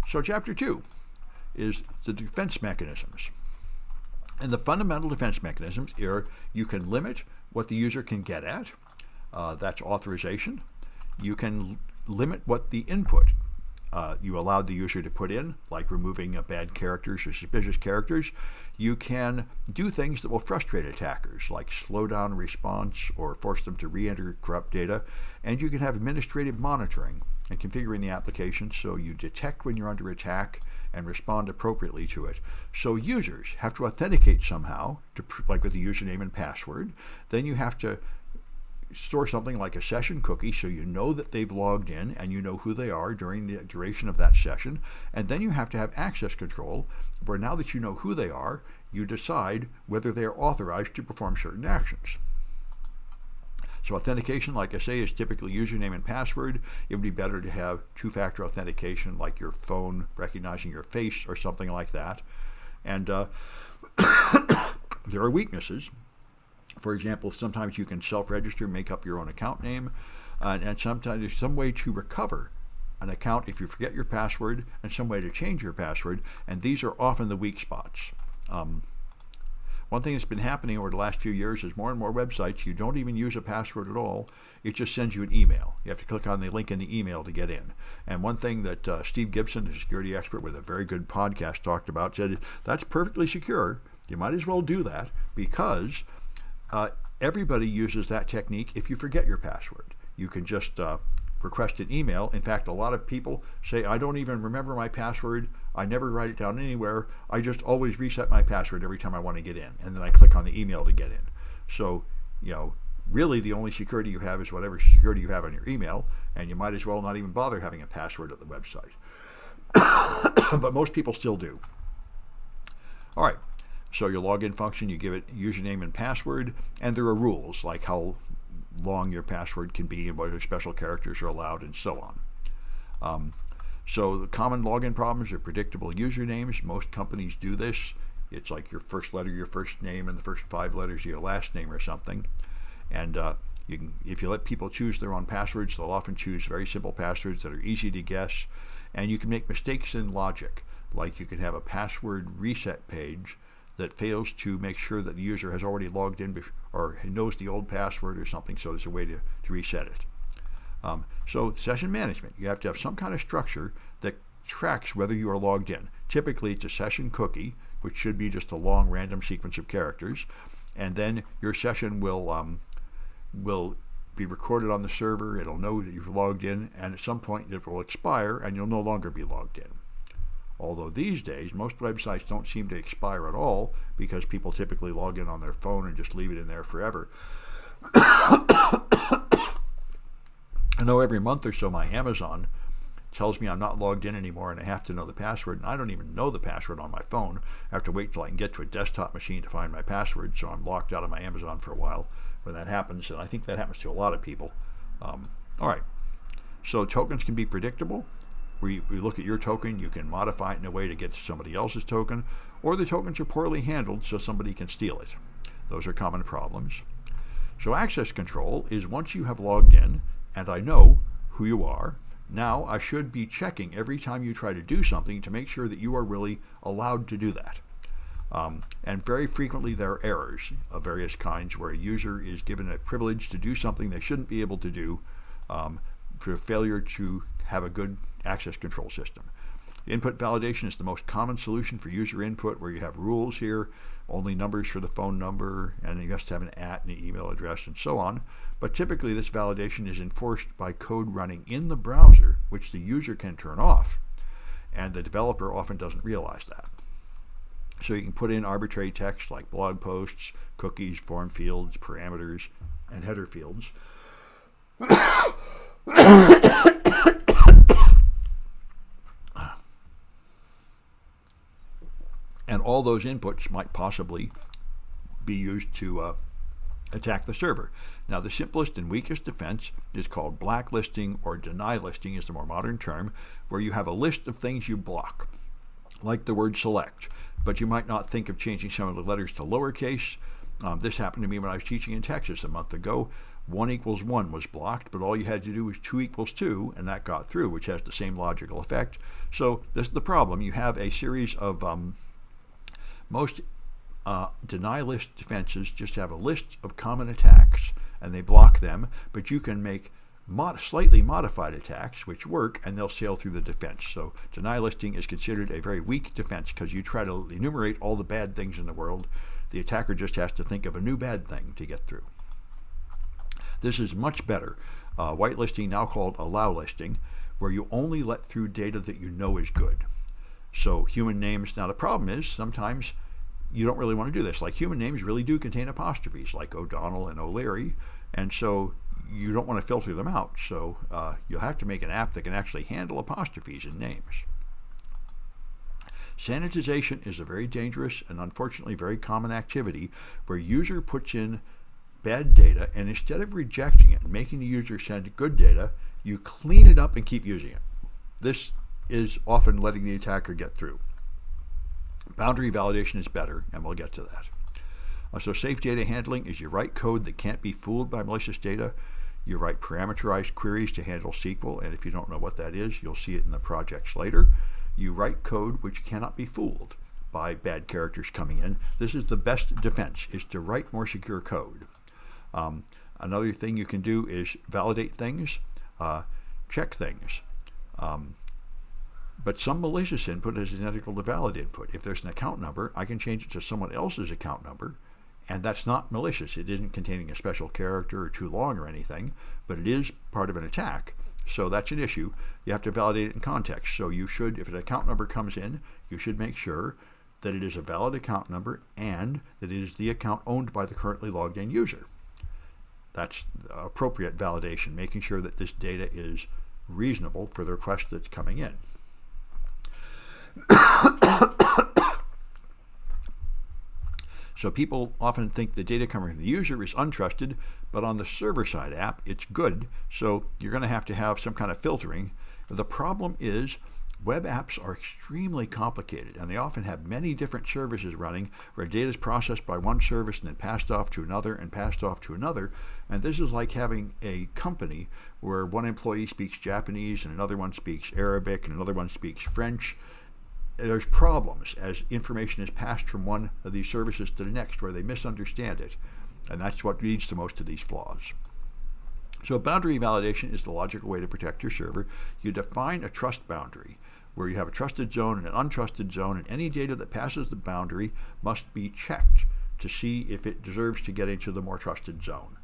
So chapter 2 is the defense mechanisms. And the fundamental defense mechanisms are you can limit what the user can get at. That's authorization. You can limit what the input you allowed the user to put in, like removing bad characters or suspicious characters. You can do things that will frustrate attackers, like slow down response or force them to re-enter corrupt data. And you can have administrative monitoring and configuring the application so you detect when you're under attack and respond appropriately to it. So users have to authenticate somehow, like with the username and password. Then you have to store something like a session cookie so you know that they've logged in and you know who they are during the duration of that session. And then you have to have access control where now that you know who they are, you decide whether they are authorized to perform certain actions. So authentication, like I say, is typically username and password. It would be better to have two-factor authentication like your phone recognizing your face or something like that. And there are weaknesses. For example, sometimes you can self-register, make up your own account name, and sometimes there's some way to recover an account if you forget your password and some way to change your password, and these are often the weak spots. One thing that's been happening over the last few years is more and more websites, you don't even use a password at all. It just sends you an email. You have to click on the link in the email to get in. And one thing that Steve Gibson, a security expert with a very good podcast, talked about, said that's perfectly secure. You might as well do that because everybody uses that technique if you forget your password. You can just request an email. In fact, a lot of people say, I don't even remember my password. I never write it down anywhere. I just always reset my password every time I want to get in. And then I click on the email to get in. So, really the only security you have is whatever security you have on your email. And you might as well not even bother having a password at the website. But most people still do. All right. So your login function, you give it username and password, and there are rules like how long your password can be and what special characters are allowed and so on. So the common login problems are predictable usernames. Most companies do this. It's like your first letter, your first name, and the first 5 letters of your last name or something. And if you let people choose their own passwords, they'll often choose very simple passwords that are easy to guess. And you can make mistakes in logic, like you can have a password reset page that fails to make sure that the user has already logged in or knows the old password or something, so there's a way to reset it. So session management, you have to have some kind of structure that tracks whether you are logged in. Typically it's a session cookie, which should be just a long random sequence of characters, and then your session will be recorded on the server. It'll know that you've logged in, and at some point it will expire and you'll no longer be logged in. Although these days, most websites don't seem to expire at all because people typically log in on their phone and just leave it in there forever. I know every month or so my Amazon tells me I'm not logged in anymore and I have to know the password, and I don't even know the password on my phone. I have to wait till I can get to a desktop machine to find my password, so I'm locked out of my Amazon for a while when that happens, and I think that happens to a lot of people. All right, so tokens can be predictable. We look at your token, you can modify it in a way to get to somebody else's token, or the tokens are poorly handled so somebody can steal it. Those are common problems. So access control is once you have logged in and I know who you are, now I should be checking every time you try to do something to make sure that you are really allowed to do that. And very frequently there are errors of various kinds where a user is given a privilege to do something they shouldn't be able to do for failure to have a good access control system. Input validation is the most common solution for user input, where you have rules here, only numbers for the phone number, and you have to have an @ and an email address and so on. But typically this validation is enforced by code running in the browser, which the user can turn off, and the developer often doesn't realize that. So you can put in arbitrary text like blog posts, cookies, form fields, parameters, and header fields. And all those inputs might possibly be used to attack the server. Now, the simplest and weakest defense is called blacklisting, or deny listing is the more modern term, where you have a list of things you block, like the word select, but you might not think of changing some of the letters to lowercase. This happened to me when I was teaching in Texas a month ago. 1 equals 1 was blocked, but all you had to do was 2 equals 2, and that got through, which has the same logical effect. So this is the problem. You have a series of most denialist defenses just have a list of common attacks, and they block them, but you can make slightly modified attacks which work, and they'll sail through the defense. So denial listing is considered a very weak defense because you try to enumerate all the bad things in the world. The attacker just has to think of a new bad thing to get through. This is much better. Whitelisting, now called allow listing, where you only let through data that you know is good. So human names, now the problem is sometimes you don't really want to do this. Like human names really do contain apostrophes, like O'Donnell and O'Leary, and so you don't want to filter them out. So you'll have to make an app that can actually handle apostrophes in names. Sanitization is a very dangerous and unfortunately very common activity where user puts in bad data, and instead of rejecting it and making the user send good data, you clean it up and keep using it. This is often letting the attacker get through. Boundary validation is better, and we'll get to that. So safe data handling is you write code that can't be fooled by malicious data. You write parameterized queries to handle SQL, and if you don't know what that is, you'll see it in the projects later. You write code which cannot be fooled by bad characters coming in. This is the best defense, is to write more secure code. Another thing you can do is validate things, check things. But some malicious input is identical to valid input. If there's an account number, I can change it to someone else's account number, and that's not malicious. It isn't containing a special character or too long or anything, but it is part of an attack. So that's an issue. You have to validate it in context. So you should, if an account number comes in, you should make sure that it is a valid account number and that it is the account owned by the currently logged in user. That's appropriate validation, making sure that this data is reasonable for the request that's coming in. So people often think the data coming from the user is untrusted, but on the server-side app, it's good. So you're going to have some kind of filtering. The problem is web apps are extremely complicated, and they often have many different services running where data is processed by one service and then passed off to another and passed off to another. And this is like having a company where one employee speaks Japanese and another one speaks Arabic and another one speaks French. There's problems as information is passed from one of these services to the next where they misunderstand it. And that's what leads to most of these flaws. So boundary validation is the logical way to protect your server. You define a trust boundary where you have a trusted zone and an untrusted zone, and any data that passes the boundary must be checked to see if it deserves to get into the more trusted zone.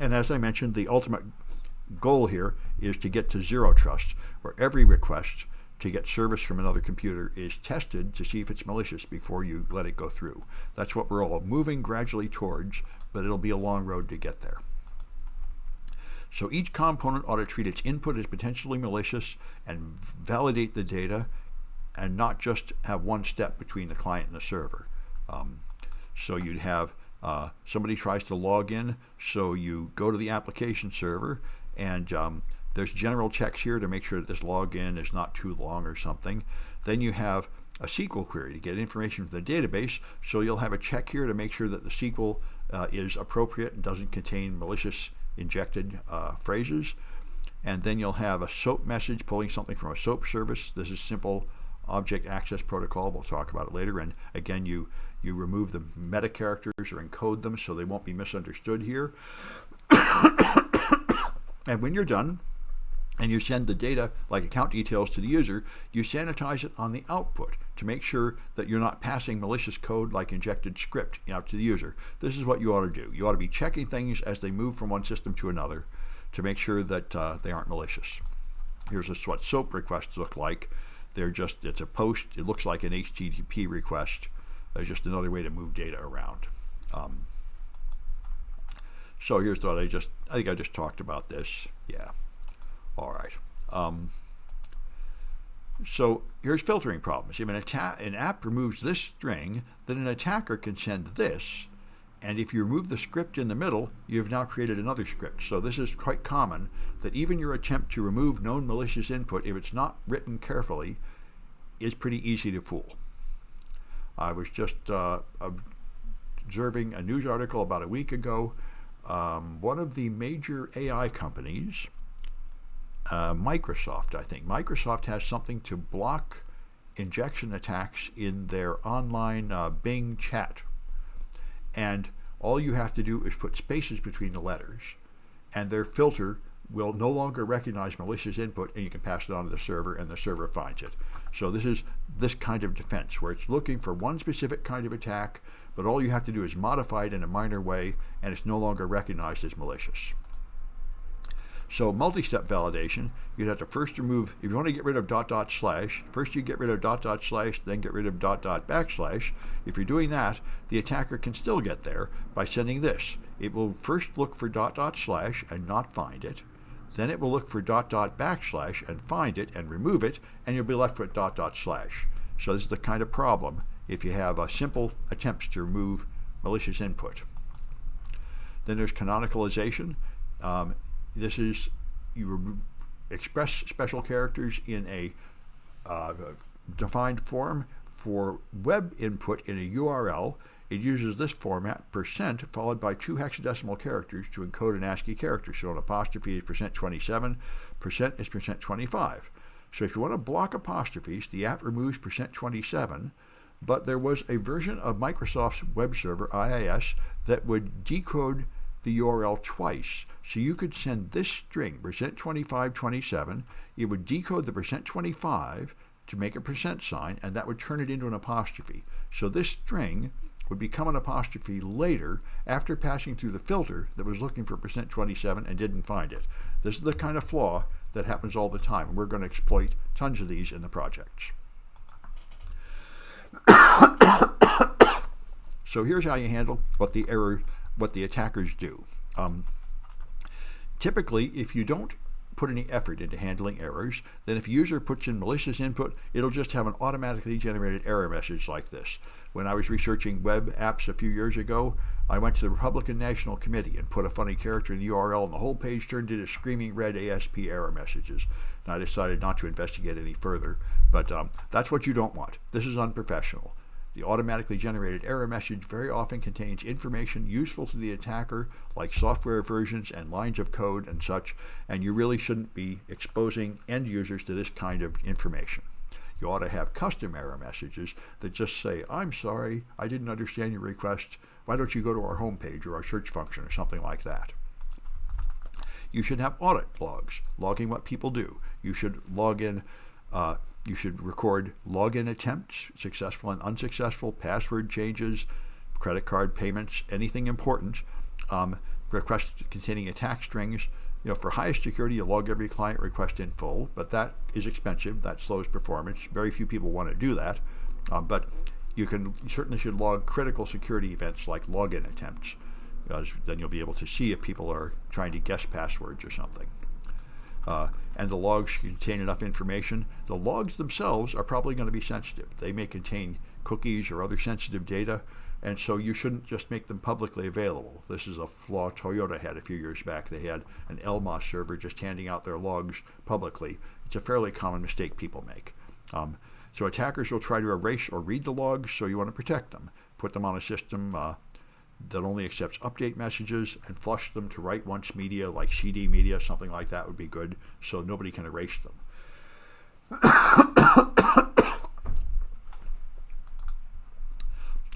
And as I mentioned, the ultimate goal here is to get to zero trust, where every request to get service from another computer is tested to see if it's malicious before you let it go through. That's what we're all moving gradually towards, but it'll be a long road to get there. So each component ought to treat its input as potentially malicious and validate the data and not just have one step between the client and the server. So you'd have somebody tries to log in, so you go to the application server, and there's general checks here to make sure that this login is not too long or something. Then you have a SQL query to get information from the database, so you'll have a check here to make sure that the SQL is appropriate and doesn't contain malicious injected phrases. And then you'll have a SOAP message pulling something from a SOAP service. This is simple object access protocol. We'll talk about it later. And again, you remove the meta characters or encode them so they won't be misunderstood here. And when you're done and you send the data like account details to the user, you sanitize it on the output to make sure that you're not passing malicious code like injected script out to the user. This is what you ought to do. You ought to be checking things as they move from one system to another to make sure that they aren't malicious. Here's what SOAP requests look like. It's a post. It looks like an HTTP request. It's just another way to move data around. So here's what I think I just talked about this. Yeah. All right. So here's filtering problems. If an app removes this string, then an attacker can send this. And if you remove the script in the middle, you've now created another script. So this is quite common, that even your attempt to remove known malicious input, if it's not written carefully, is pretty easy to fool. I was just observing a news article about a week ago. One of the major AI companies, Microsoft, I think. Microsoft has something to block injection attacks in their online Bing chat. And all you have to do is put spaces between the letters, and their filter will no longer recognize malicious input, and you can pass it on to the server, and the server finds it. So this is this kind of defense, where it's looking for one specific kind of attack, but all you have to do is modify it in a minor way, and it's no longer recognized as malicious. So multi-step validation, you'd have to first remove, if you want to get rid of ... first you get rid of ... then get rid of ... If you're doing that, the attacker can still get there by sending this. It will first look for ... and not find it. Then it will look for ... and find it and remove it, and you'll be left with ... So this is the kind of problem if you have simple attempts to remove malicious input. Then there's canonicalization. This is, you express special characters in a defined form. For web input in a URL, it uses this format, % followed by 2 hexadecimal characters to encode an ASCII character. So an apostrophe is %27, % is %25. So if you want to block apostrophes, the app removes %27, but there was a version of Microsoft's web server, IIS, that would decode the URL twice. So you could send this string, %2527, it would decode the %25 to make a %sign, and that would turn it into an apostrophe. So this string would become an apostrophe later after passing through the filter that was looking for %27 and didn't find it. This is the kind of flaw that happens all the time, and we're going to exploit tons of these in the projects. So here's how you handle what the attackers do. Typically, if you don't put any effort into handling errors, then if a user puts in malicious input, it'll just have an automatically generated error message like this. When I was researching web apps a few years ago, I went to the Republican National Committee and put a funny character in the URL, and the whole page turned into screaming red ASP error messages. And I decided not to investigate any further, but that's what you don't want. This is unprofessional. The automatically generated error message very often contains information useful to the attacker, like software versions and lines of code and such, and you really shouldn't be exposing end users to this kind of information. You ought to have custom error messages that just say, "I'm sorry, I didn't understand your request. Why don't you go to our homepage or our search function," or something like that. You should have audit logs, logging what people do. You should log in You should record login attempts, successful and unsuccessful, password changes, credit card payments, anything important, requests containing attack strings. For highest security, you log every client request in full, but that is expensive. That slows performance. Very few people want to do that, but you certainly should log critical security events like login attempts, because then you'll be able to see if people are trying to guess passwords or something. And the logs contain enough information. The logs themselves are probably going to be sensitive. They may contain cookies or other sensitive data, and so you shouldn't just make them publicly available. This is a flaw Toyota had a few years back. They had an LMOS server just handing out their logs publicly. It's a fairly common mistake people make. So attackers will try to erase or read the logs, so you want to protect them. Put them on a system that only accepts update messages, and flush them to write once media like CD media, something like that would be good, so nobody can erase them.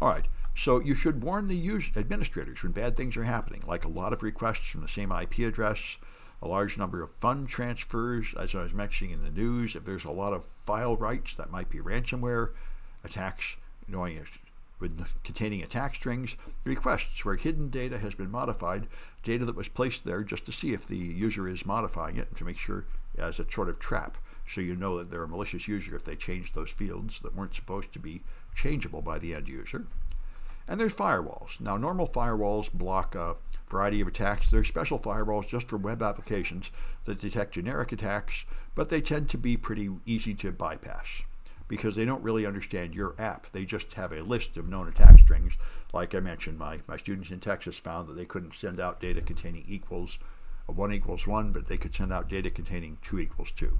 All right, so you should warn the administrators when bad things are happening, like a lot of requests from the same IP address, a large number of fund transfers, as I was mentioning in the news. If there's a lot of file writes, that might be ransomware attacks, containing attack strings, requests where hidden data has been modified, data that was placed there just to see if the user is modifying it, and to make sure as a sort of trap, so you know that they're a malicious user if they change those fields that weren't supposed to be changeable by the end user. And there's firewalls. Now, normal firewalls block a variety of attacks. There's special firewalls just for web applications that detect generic attacks, but they tend to be pretty easy to bypass, because they don't really understand your app. They just have a list of known attack strings. Like I mentioned, my students in Texas found that they couldn't send out data containing equals 1 equals 1, but they could send out data containing 2 equals 2.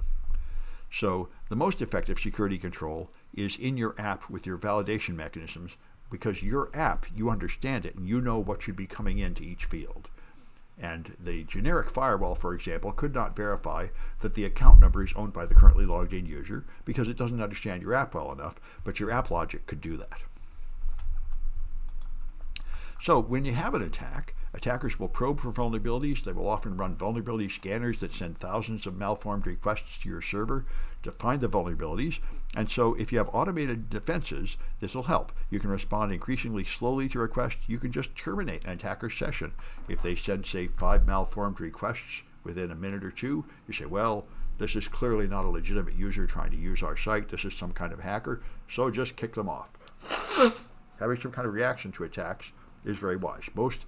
So the most effective security control is in your app with your validation mechanisms because your app, you understand it and you know what should be coming into each field. And the generic firewall, for example, could not verify that the account number is owned by the currently logged in user because it doesn't understand your app well enough, but your app logic could do that. So when you have an attack, attackers will probe for vulnerabilities. They will often run vulnerability scanners that send thousands of malformed requests to your server to find the vulnerabilities. And so if you have automated defenses, this will help. You can respond increasingly slowly to requests. You can just terminate an attacker's session. If they send, say, 5 malformed requests within a minute or two, you say, well, this is clearly not a legitimate user trying to use our site. This is some kind of hacker, so just kick them off. Having some kind of reaction to attacks is very wise. Most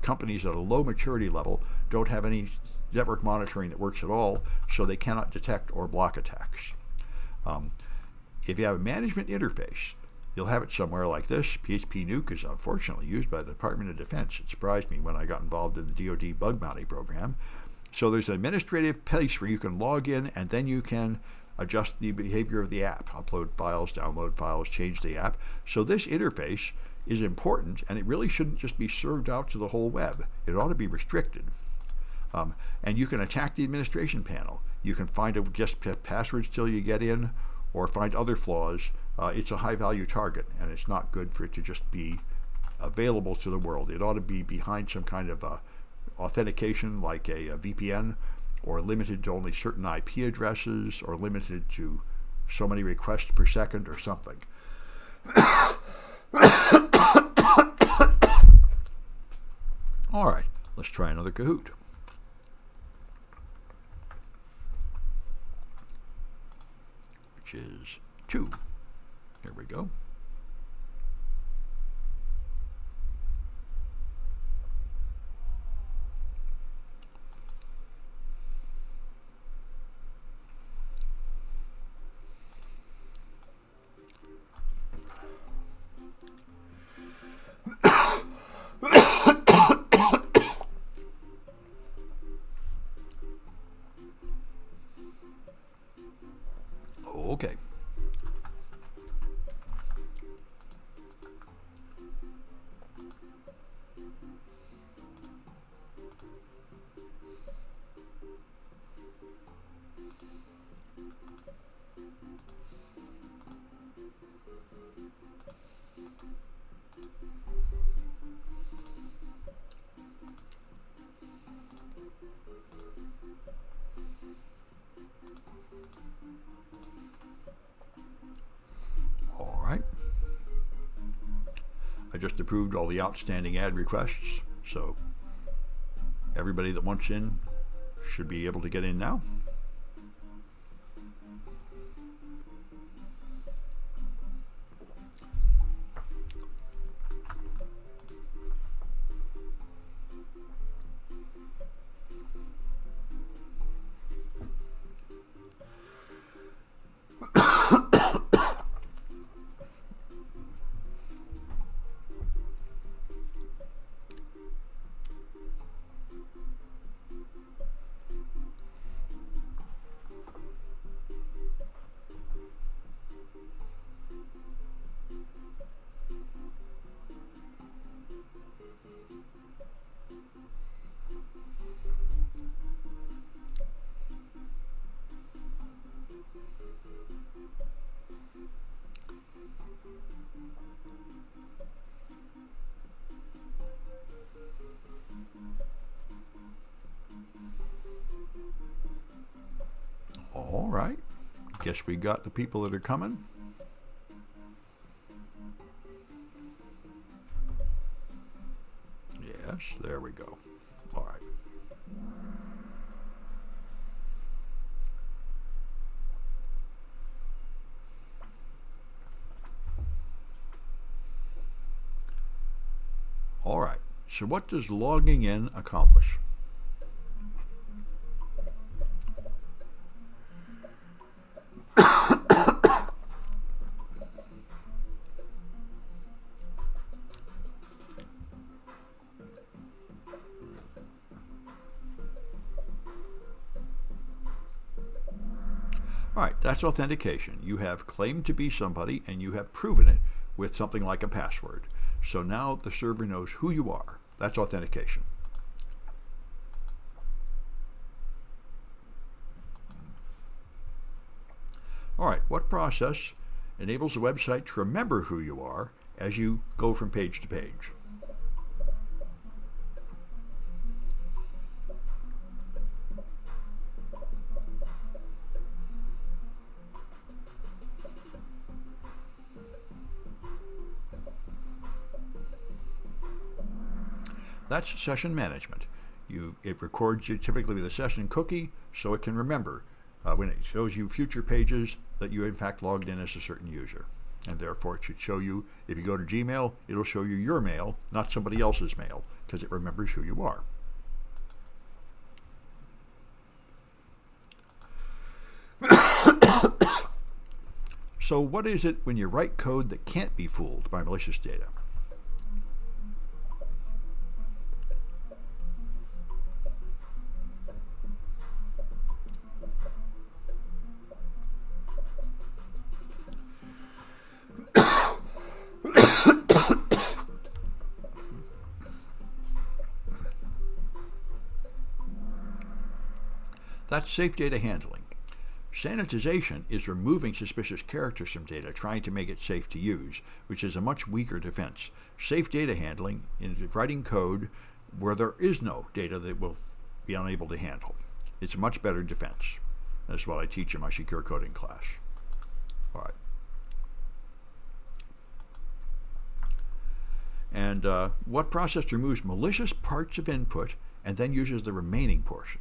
companies at a low maturity level don't have any network monitoring that works at all, so they cannot detect or block attacks. If you have a management interface, you'll have it somewhere like this. PHP Nuke is unfortunately used by the Department of Defense. It surprised me when I got involved in the DoD bug bounty program. So there's an administrative place where you can log in, and then you can adjust the behavior of the app, upload files, download files, change the app. So this interface is important, and it really shouldn't just be served out to the whole web. It ought to be restricted. And you can attack the administration panel. You can find a guest passwords till you get in, or find other flaws. It's a high-value target, and it's not good for it to just be available to the world. It ought to be behind some kind of authentication, like a VPN, or limited to only certain IP addresses, or limited to so many requests per second, or something. All right, let's try another Kahoot. Which is 2. Here we go. Okay. I just approved all the outstanding ad requests, so everybody that wants in should be able to get in now. All right. Guess we got the people that are coming. Yes, there we go. All right. All right. So what does logging in accomplish? All right, that's authentication. You have claimed to be somebody and you have proven it with something like a password. So now the server knows who you are. That's authentication. All right, what process enables the website to remember who you are as you go from page to page? That's session management. It records you typically with a session cookie so it can remember when it shows you future pages that you in fact logged in as a certain user. And therefore it should show you, if you go to Gmail, it'll show you your mail, not somebody else's mail, because it remembers who you are. So what is it when you write code that can't be fooled by malicious data? That's safe data handling. Sanitization is removing suspicious characters from data, trying to make it safe to use, which is a much weaker defense. Safe data handling is writing code where there is no data that will be unable to handle. It's a much better defense. That's what I teach in my secure coding class. All right. And what process removes malicious parts of input and then uses the remaining portion?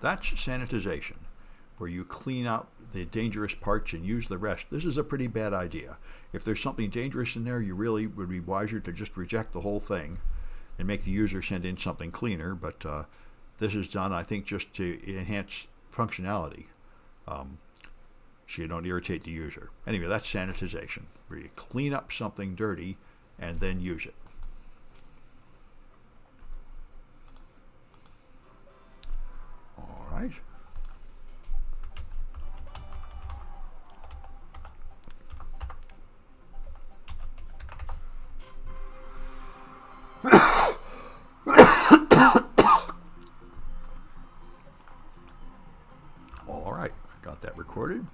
That's sanitization, where you clean out the dangerous parts and use the rest. This is a pretty bad idea. If there's something dangerous in there, you really would be wiser to just reject the whole thing and make the user send in something cleaner. But this is done, I think, just to enhance functionality, so you don't irritate the user. Anyway, that's sanitization, where you clean up something dirty and then use it. All right. All right, I got that recorded.